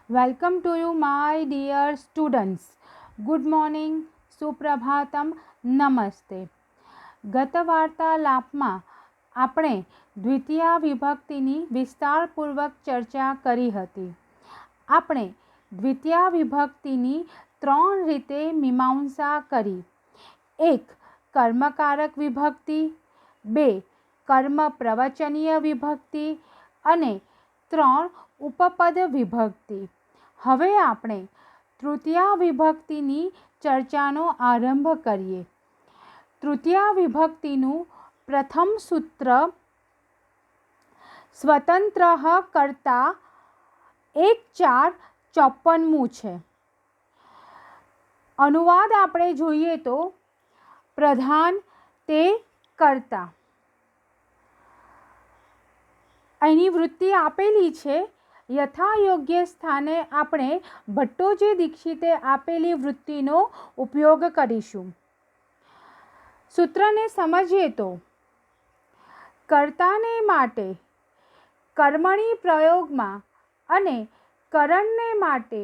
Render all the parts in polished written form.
Welcome to you, my dear students. Good morning, સુપ્રભાતમ, નમસ્તે. ગત વાર્તાલાપમાં આપણે દ્વિતીય વિભક્તિની વિસ્તારપૂર્વક ચર્ચા કરી હતી. આપણે દ્વિતીય વિભક્તિની 3 રીતે મીમાંસા કરી. 1. કર્મકારક વિભક્તિ, 2. કર્મ પ્રવચનીય વિભક્તિ અને 3. ઉપપદ વિભક્તિ. હવે આપણે તૃતીય વિભક્તિની ચર્ચાનો આરંભ કરીએ. તૃતીય વિભક્તિનું પ્રથમ સૂત્ર સ્વતંત્ર કર્તા 1-4-54 છે. અનુવાદ આપણે જોઈએ તો પ્રધાન તે કર્તા. એની વૃત્તિ આપેલી છે. યથાયોગ્ય સ્થાને આપણે ભટ્ટોજી દીક્ષિતે આપેલી વૃત્તિનો ઉપયોગ કરીશું. સૂત્રને સમજીએ તો કર્તાને માટે કર્મણી પ્રયોગમાં અને કરણને માટે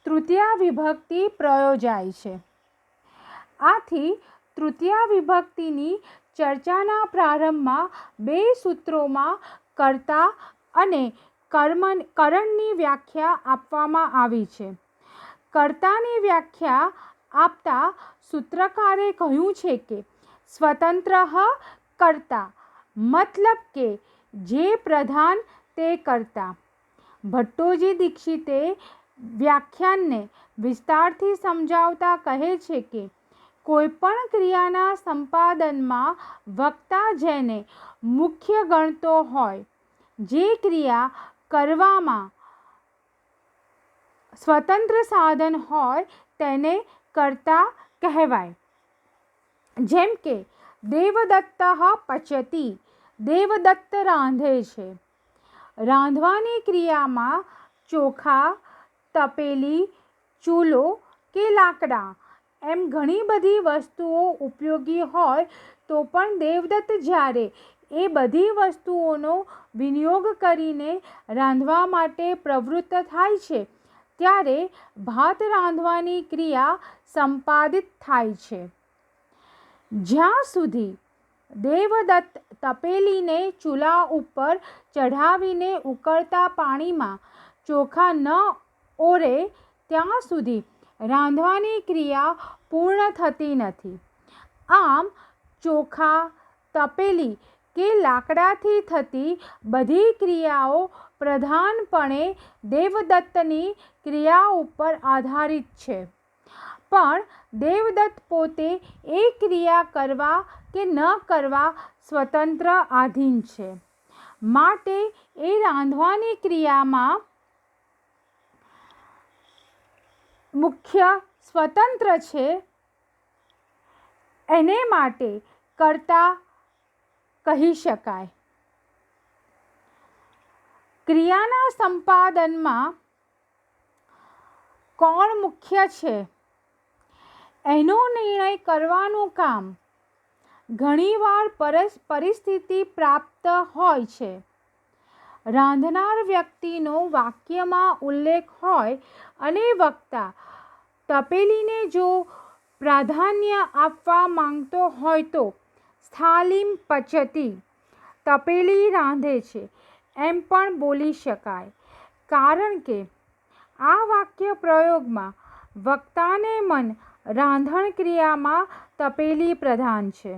તૃતીય વિભક્તિ પ્રયોજાય છે. આથી તૃતીય વિભક્તિની ચર્ચાના પ્રારંભમાં 2 સૂત્રોમાં કર્તા અને કરણની વ્યાખ્યા આપવામાં આવી છે. કર્તાની વ્યાખ્યા આપતા સૂત્રકારે કહ્યું છે કે સ્વતંત્ર કર્તા મતલબ કે જે પ્રધાન તે કર્તા. ભટ્ટોજી દીક્ષિતે વ્યાખ્યાનને વિસ્તારથી સમજાવતા કહે છે કે કોઈપણ ક્રિયાના સંપાદનમાં વક્તા જેને મુખ્ય ગણતો હોય, જે ક્રિયા કરવામાં સ્વતંત્ર સાધન હોય તેને કર્તા કહેવાય. જેમ કે દેવદત્ત પચતી, દેવદત્ત રાંધે છે. રાંધવાની ક્રિયામાં ચોખા, તપેલી, ચૂલો કે લાકડા એમ ઘણી બધી વસ્તુઓ ઉપયોગી હોય તો પણ દેવદત્ત જ્યારે એ બધી વસ્તુઓનો વિનિયોગ કરીને રાંધવા માટે પ્રવૃત્ત થાય છે ત્યારે ભાત રાંધવાની ક્રિયા સંપાદિત થાય છે. જ્યાં સુધી દેવદત્ત તપેલીને ચૂલા ઉપર ચઢાવીને ઉકળતા પાણીમાં ચોખા ન ઓરે ત્યાં સુધી રાંધવાની ક્રિયા પૂર્ણ થતી નથી. આમ ચોખા, તપેલી કે લાકડાથી થતી બધી ક્રિયાઓ પ્રધાનપણે દેવદત્તની ક્રિયા ઉપર આધારિત છે. પણ દેવદત્ત પોતે એ ક્રિયા કરવા કે ન કરવા સ્વતંત્ર આધીન છે. માટે એ રાંધવાની ક્રિયામાં મુખ્ય સ્વતંત્ર છે. એને માટે કર્તા કહી શકાય. ક્રિયાના સંપાદનમાં કોણ મુખ્ય છે એનો નિર્ણય કરવાનું કામ ઘણીવાર પરિસ્થિતિ પ્રાપ્ત હોય છે. રાંધનાર વ્યક્તિનો વાક્યમાં ઉલ્લેખ હોય અને વક્તા તપેલીને જો પ્રાધાન્ય આપવા માંગતો હોય તો સ્થાલીમ પચતી, તપેલી રાંધે છે એમ પણ બોલી શકાય. કારણ કે આ વાક્ય પ્રયોગમાં વક્તાને મન રાંધણ ક્રિયામાં તપેલી પ્રધાન છે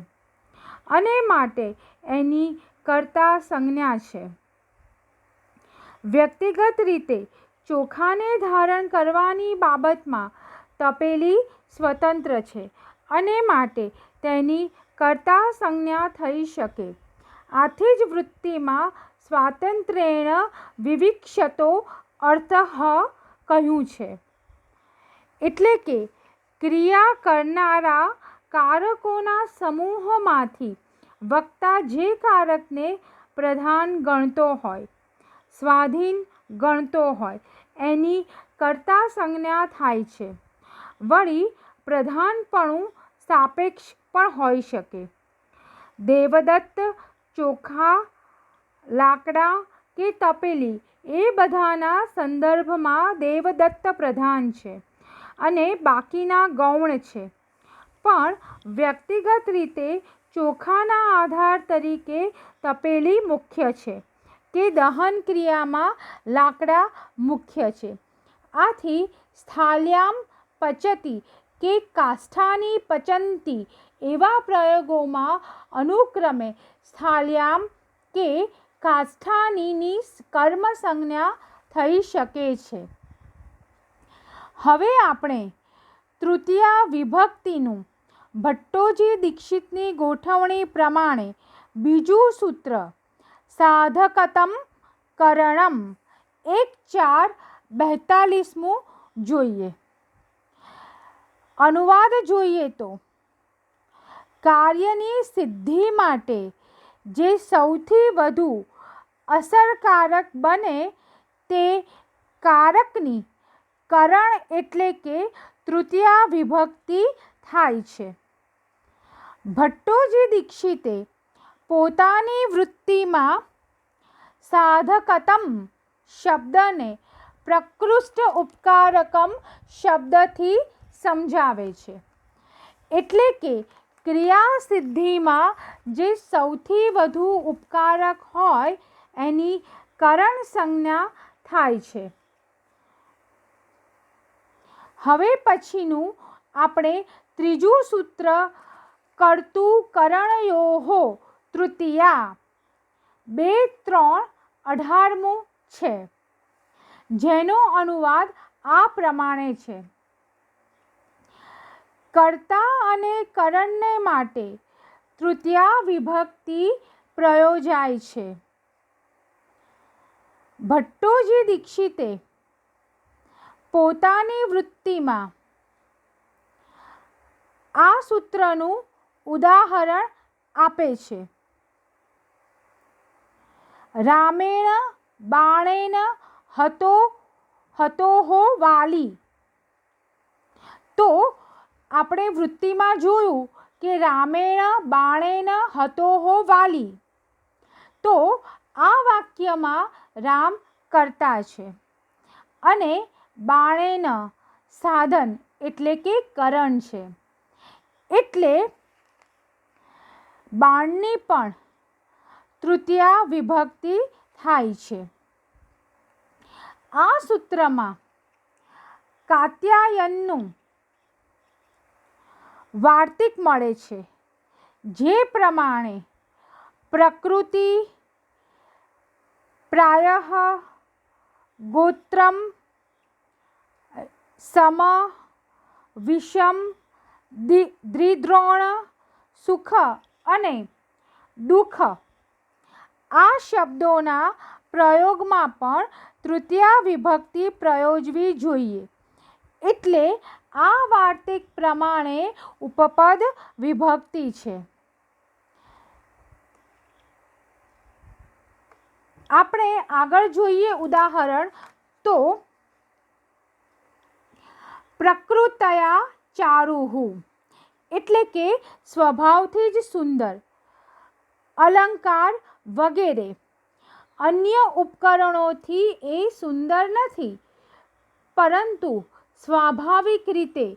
અને માટે એની કર્તા સંજ્ઞા છે. વ્યક્તિગત રીતે ચોખાને ધારણ કરવાની બાબતમાં તપેલી સ્વતંત્ર છે અને માટે તેની કર્તા સંજ્ઞા થઈ શકે. આથી જ વૃત્તિમાં સ્વાતંત્ર્યેણ વિવિક્ષ્યતો અર્થ કહ્યું છે. એટલે કે ક્રિયા કરનારા કારકોના સમૂહમાંથી વક્તા જે કારકને પ્રધાન ગણતો હોય, સ્વાધીન ગણતો હોય એની કર્તા સંજ્ઞા થાય છે. વળી પ્રધાનપણું સાપેક્ષ પણ હોઈ શકે. દેવદત્ત ચોખા, લાકડા કે તપેલી એ બધાના સંદર્ભમાં દેવદત્ત પ્રધાન છે અને બાકીના ગૌણ છે. પણ વ્યક્તિગત રીતે ચોખાના આધાર તરીકે તપેલી મુખ્ય છે કે દહન ક્રિયામાં લાકડા મુખ્ય છે. આથી સ્થાલ્યામ પચતી કે કાષ્ઠાની પચંતી એવા પ્રયોગોમાં અનુક્રમે સ્થાલ્યામ કે કાષ્ઠાનીની કર્મ સંજ્ઞા થઈ શકે છે. હવે આપણે તૃતીયા વિભક્તિનું ભટ્ટોજી દીક્ષિતની ગોઠવણી પ્રમાણે બીજું સૂત્ર સાધકતમ કરણમ 1.4.42 જોઈએ. અનુવાદ જોઈએ તો કાર્યની સિદ્ધિ માટે જે સૌથી વધુ અસરકારક બને તે કારકની કરણ એટલે કે તૃતીયા વિભક્તિ થાય છે. ભટ્ટોજી દીક્ષિતે પોતાની વૃત્તિમાં સાધકતમ શબ્દને પ્રકૃષ્ટ ઉપકારકમ શબ્દથી સમજાવે છે. એટલે કે ક્રિયા સિદ્ધિમાં જે સૌથી વધુ ઉપકારક હોય એની કરણ સંજ્ઞા થાય છે. હવે પછીનું આપણે ત્રીજું સૂત્ર કર્તુકરણયોઃ તૃતીયા 2.3.18 છે, જેનો અનુવાદ આ પ્રમાણે છે. કર્તા અને કરણને માટે તૃતીયા વિભક્તિ પ્રયોજાય છે. ભટ્ટોજી દીક્ષિતે પોતાની વૃત્તિમાં આ સૂત્રનું ઉદાહરણ આપે છે. રામેણ બાણેન હતોઃ વાલી. તો આપણે વૃત્તિમાં જોયું કે રામેણ બાણેન હતોઃ વાલી. તો આ વાક્યમાં રામ કર્તા છે અને બાણેન સાધન એટલે કે કરણ છે. એટલે બાણની પણ તૃતીયા વિભક્તિ થાય છે. આ સૂત્રમાં કાત્યાયનનું વાર્તિક મળે છે, જે પ્રમાણે પ્રકૃતિ પ્રાયઃ ગોત્રમ સમ વિષમ દ્રિદ્રોણ સુખ અને દુઃખ આ શબ્દોના પ્રયોગમાં પણ તૃતીયા વિભક્તિ પ્રયોજવી જોઈએ. એટલે આ વાર્તિક પ્રમાણે ઉપપદ વિભક્તિ છે. આપણે આગળ જોઈએ ઉદાહરણ તો પ્રકૃતયા ચારુઃ એટલે કે સ્વભાવથી જ સુંદર, અલંકાર વગેરે અન્ય ઉપકરણોથી એ સુંદર નથી, પરંતુ સ્વાભાવિક રીતે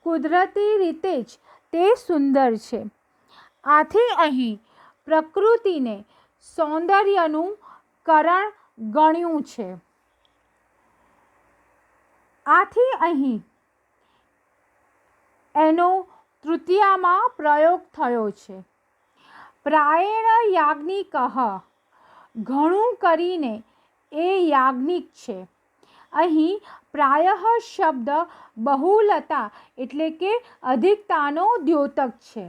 કુદરતી રીતે જ તે સુંદર છે. આથી અહીં પ્રકૃતિને સૌંદર્યનું કરણ ગણ્યું છે. આથી અહીં એનો તૃતીયામાં પ્રયોગ થયો છે. પ્રાયેણ યાજ્ઞિકઃ ઘણું કરીને એ યાજ્ઞિક છે. અહીં પ્રાયઃ શબ્દ બહુલતા એટલે કે અધિકતાનો દ્યોતક છે.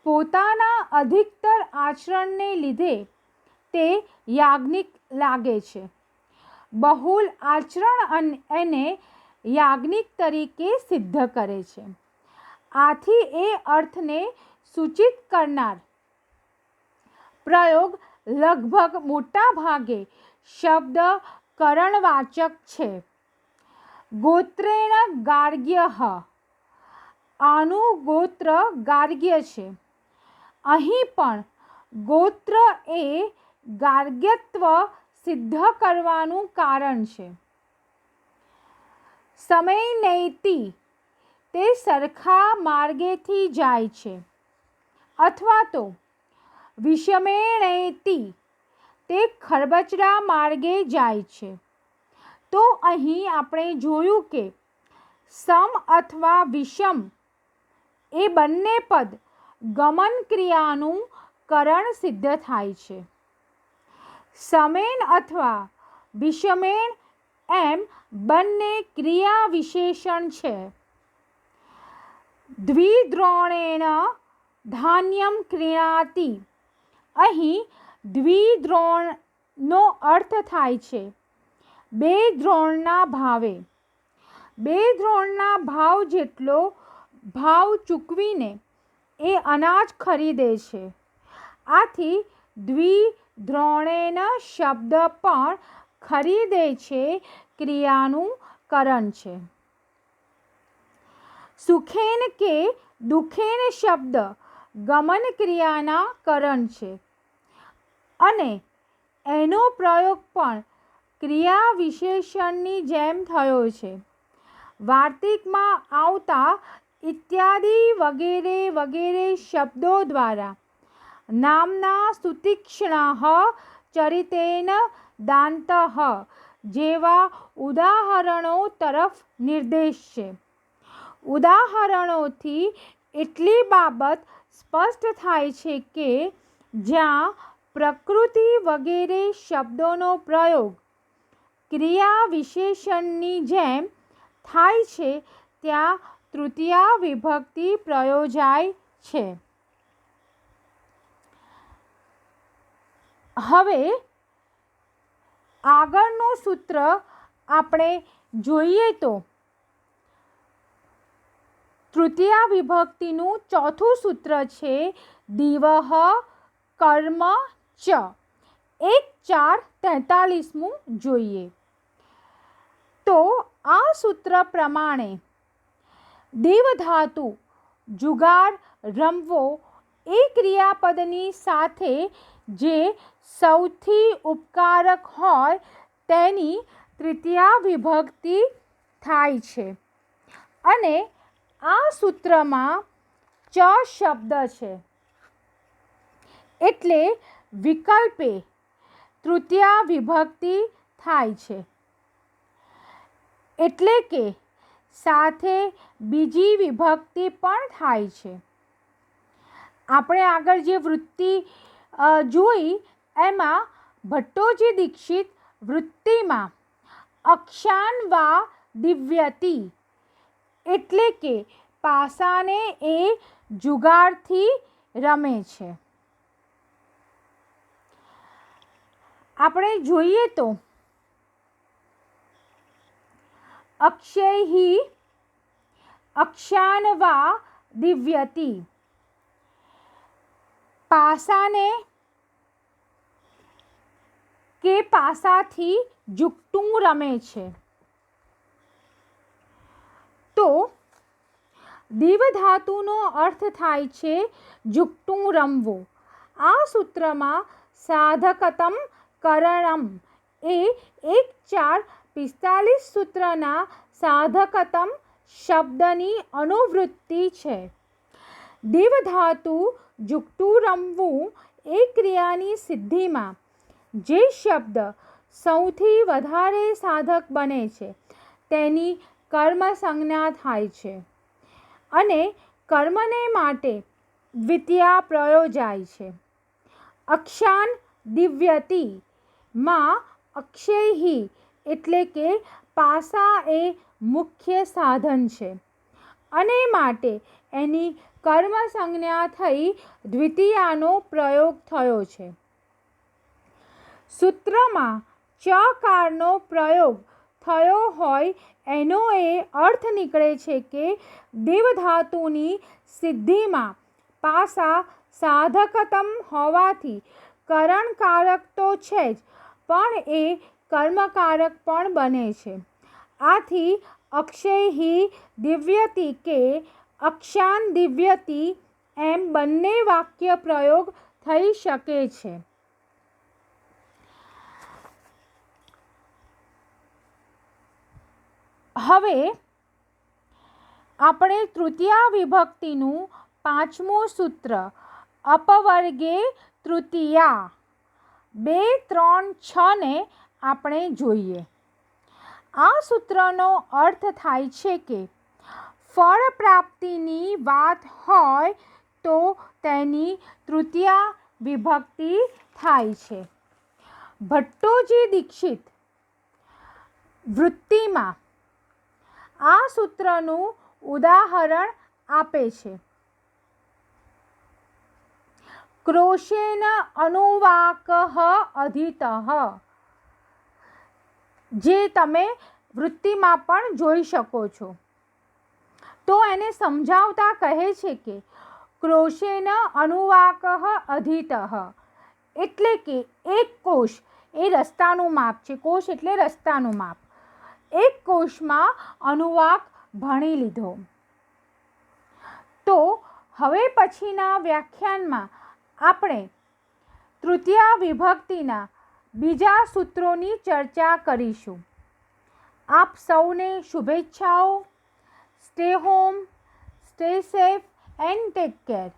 પોતાના અધિકતર આચરણને લીધે તે યાજ્ઞિક લાગે છે. બહુલ આચરણ એને યાજ્ઞિક તરીકે સિદ્ધ કરે છે. આથી એ અર્થને સૂચિત કરનાર પ્રયોગ લગભગ મોટા ભાગે શબ્દ કરણવાચક છે. ગોત્રેણ ગાર્ગ્યઃ આનું ગોત્ર ગાર્ગ્ય છે. અહીં પણ ગોત્ર એ ગાર્ગ્યત્વ સિદ્ધ કરવાનું કારણ છે. સમય નૈતિ તે સરખા માર્ગેથી જાય છે, અથવા તો વિષમેણૈતિ તે ખરબચડા માર્ગે જાય છે. તો અહીં આપણે જોયું કે સમ અથવા વિષમ એ બંને પદ ગમન ક્રિયાનું કરણ સિદ્ધ થાય છે. સમેન અથવા વિષમેણ એમ બંને ક્રિયા વિશેષણ છે. દ્વિદ્રોણેન ધાન્યમ ક્રિણાતિ. અહીં દ્વિદ્રોણનો અર્થ થાય છે બે દ્રોણના ભાવે. બે દ્રોણના ભાવ જેટલો ભાવ ચૂકવીને એ અનાજ ખરીદે છે. આથી દ્વિદ્રોણેન શબ્દ પણ ખરીદે છે ક્રિયાનું કરણ છે. સુખેન કે દુખેન શબ્દ ગમન ક્રિયાના કરણ છે અને એનો પ્રયોગ પણ ક્રિયા વિશેષણની જેમ થયો છે. વાર્તિકમાં આવતા ઇત્યાદિ વગેરે વગેરે શબ્દો દ્વારા નામના સુતીક્ષ્ણ ચરિતેન દાંતઃ જેવા ઉદાહરણો તરફ નિર્દેશ છે. ઉદાહરણોથી એટલી બાબત સ્પષ્ટ થાય છે કે જ્યાં પ્રકૃતિ વગેરે શબ્દોનો પ્રયોગ ક્રિયા વિશેષણની જેમ થાય છે ત્યાં તૃતીયા વિભક્તિ પ્રયોજાય છે. હવે આગળનું સૂત્ર આપણે જોઈએ તો તૃતીયા વિભક્તિનું ચોથું સૂત્ર છે દિવહ કર્મ ચ. 1-4-43 જોઈએ તો આ સૂત્ર પ્રમાણે દેવધાતુ જુગાર રમવો એ ક્રિયાપદની સાથે જે સૌથી ઉપકારક હોય તેની તૃતીયા વિભક્તિ થાય છે અને આ સૂત્રમાં ચ શબ્દ છે એટલે વિકલ્પે તૃતીયા વિભક્તિ થાય છે. એટલે કે સાથે બીજી વિભક્તિ પણ થાય છે. આપણે આગળ જે વૃત્તિ જોઈ એમાં ભટ્ટોજી દીક્ષિત વૃત્તિમાં અક્ષાન વા દિવ્યતિ એટલે કે પાસાને એ જુગારથી રમે છે. આપણે જોઈએ તો અક્ષૈહિ અક્ષાન વા દિવ્યતિ પાસાને કે પાસાથી જુગટું રમે છે. તો દીવધાતુનો અર્થ થાય છે જુગટું રમવું. આ સૂત્રમાં સાધકતમ કરણમ એ 1-4-45 સૂત્રના સાધકતમ શબ્દની અનુવૃત્તિ છે. દીવધાતુ જુગટું રમવું એ ક્રિયાની સિદ્ધિમાં જે શબ્દ સૌથી વધારે સાધક બને છે તેની કર્મ સંજ્ઞા થાય છે અને કર્મને માટે દ્વિતીયા પ્રયોજાય છે. અક્ષાન દિવ્યતિ માં અક્ષૈહિ એટલે કે પાસા એ મુખ્ય સાધન છે અને માટે એની કર્મ સંજ્ઞા થઈ દ્વિતીયાનો પ્રયોગ થયો છે. સૂત્રમાં ચકારનો પ્રયોગ થયો હોય એનો એ અર્થ નીકળે છે કે દેવધાતુની સિદ્ધિમાં પાસા સાધકતમ હોવાથી કરણકારક તો છે જ પણ એ કર્મકારક પણ બને છે. આથી અક્ષૈહિ દિવ્યતિ કે અક્ષાન દિવ્યતિ એમ બંને વાક્ય પ્રયોગ થઈ શકે છે. હવે આપણે તૃતીયા વિભક્તિનું પાંચમું સૂત્ર અપવર્ગે તૃતીયા 2, 3, 6 ને આપણે જોઈએ. આ સૂત્રનો અર્થ થાય છે કે ફળ પ્રાપ્તિની વાત હોય તો તેની તૃતીયા વિભક્તિ થાય છે. ભટ્ટોજી દીક્ષિત વૃત્તિમાં આ સૂત્રનું ઉદાહરણ આપે છે. ક્રોશેન અનુવાકઃ અધીતઃ, જે તમે વૃત્તિમાં પણ જોઈ શકો છો. તો એને સમજાવતા કહે છે કે ક્રોશેન અનુવાકઃ અધીતઃ એટલે કે એક કોષ એ રસ્તાનું માપ છે. કોષ એટલે રસ્તાનું માપ. એક કોષમાં અનુવાક ભણી લીધો. તો હવે પછીના વ્યાખ્યાનમાં આપણે તૃતીયા વિભક્તિના બીજા સૂત્રોની ચર્ચા કરીશું. આપ સૌને શુભેચ્છાઓ. Stay home, stay safe and take care.